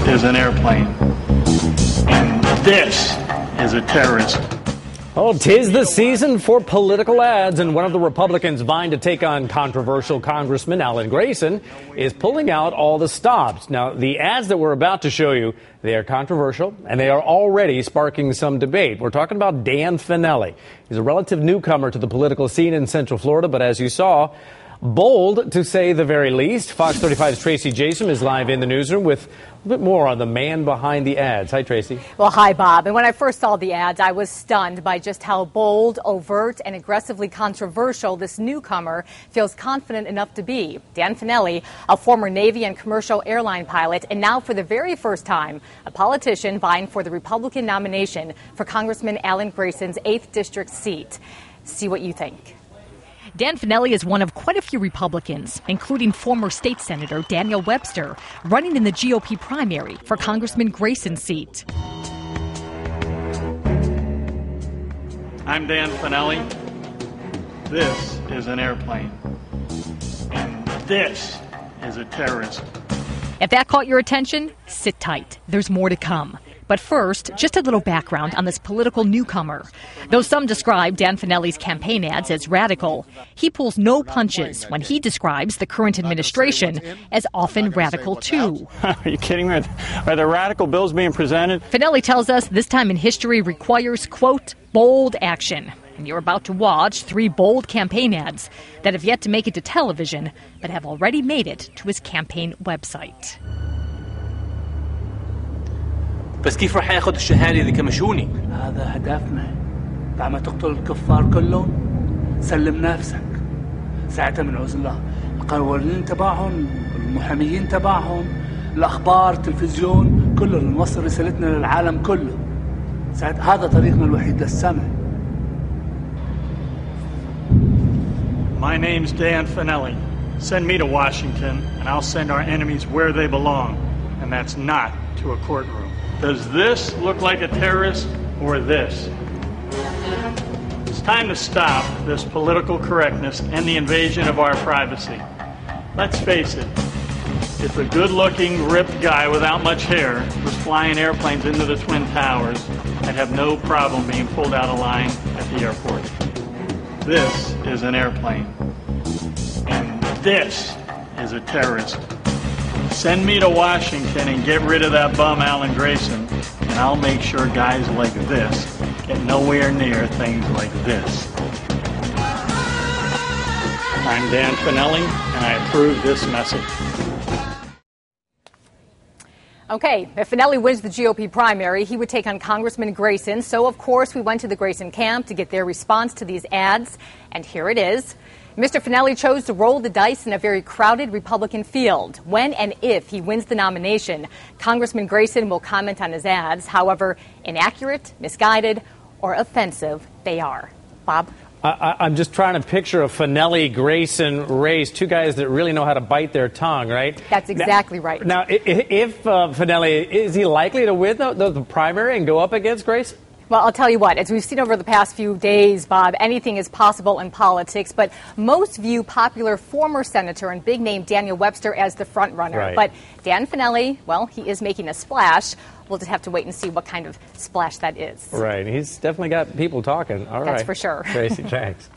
is an airplane. And this is a terrorist. Oh, 'tis the season for political ads, and one of the Republicans vying to take on controversial Congressman Alan Grayson is pulling out all the stops. Now, the ads that we're about to show you, they are controversial, and they are already sparking some debate. We're talking about Dan Fanelli. He's a relative newcomer to the political scene in Central Florida, but as you saw, bold to say the very least. Fox 35's Tracy Jason is live in the newsroom with a bit more on the man behind the ads. Hi, Tracy. Well, hi, Bob. And when I first saw the ads, I was stunned by just how bold, overt, and aggressively controversial this newcomer feels confident enough to be. Dan Fanelli, a former Navy and commercial airline pilot, and now for the very first time, a politician vying for the Republican nomination for Congressman Alan Grayson's 8th District seat. See what you think. Dan Fanelli is one of quite a few Republicans, including former state senator Daniel Webster, running in the GOP primary for Congressman Grayson's seat. I'm Dan Fanelli. This is an airplane. And this is a terrorist. If that caught your attention, sit tight. There's more to come. But first, just a little background on this political newcomer. Though some describe Dan Fanelli's campaign ads as radical, he pulls no punches when he describes the current administration as often radical too. Are you kidding me? Are there radical bills being presented? Fanelli tells us this time in history requires, quote, bold action. And you're about to watch 3 bold campaign ads that have yet to make it to television, but have already made it to his campaign website. بس كيف رح ياخذ الشهاده اذا كمشوني؟ هذا هدفنا. بعد ما تقتل الكفار كلهم سلم نفسك. ساعتها بنعوز الله القوانين تبعهم، المحاميين تبعهم، الاخبار، التلفزيون، كله نوصل رسالتنا للعالم كله. ساعتها هذا طريقنا الوحيد للسمع. My name's Dan Fanelli. Send me to Washington, and I'll send our enemies where they belong, and that's not to a courtroom. Does this look like a terrorist or this? It's time to stop this political correctness and the invasion of our privacy. Let's face it, if a good-looking, ripped guy without much hair was flying airplanes into the Twin Towers, I'd have no problem being pulled out of line at the airport. This is an airplane. And this is a terrorist. Send me to Washington and get rid of that bum Alan Grayson, and I'll make sure guys like this get nowhere near things like this. I'm Dan Fanelli, and I approve this message. Okay, if Fanelli wins the GOP primary, he would take on Congressman Grayson. So, of course, we went to the Grayson camp to get their response to these ads, and here it is. Mr. Fanelli chose to roll the dice in a very crowded Republican field. When and if he wins the nomination, Congressman Grayson will comment on his ads, however inaccurate, misguided, or offensive they are. Bob? I'm just trying to picture a Fanelli-Grayson race, 2 guys that really know how to bite their tongue, right? That's exactly right. Now, if Fanelli, is he likely to win the primary and go up against Grayson? Well, I'll tell you what, as we've seen over the past few days, Bob, anything is possible in politics, but most view popular former senator and big name Daniel Webster as the front runner. Right. But Dan Fanelli, well, he is making a splash. We'll just have to wait and see what kind of splash that is. Right. He's definitely got people talking. All right. That's for sure. Tracy, thanks.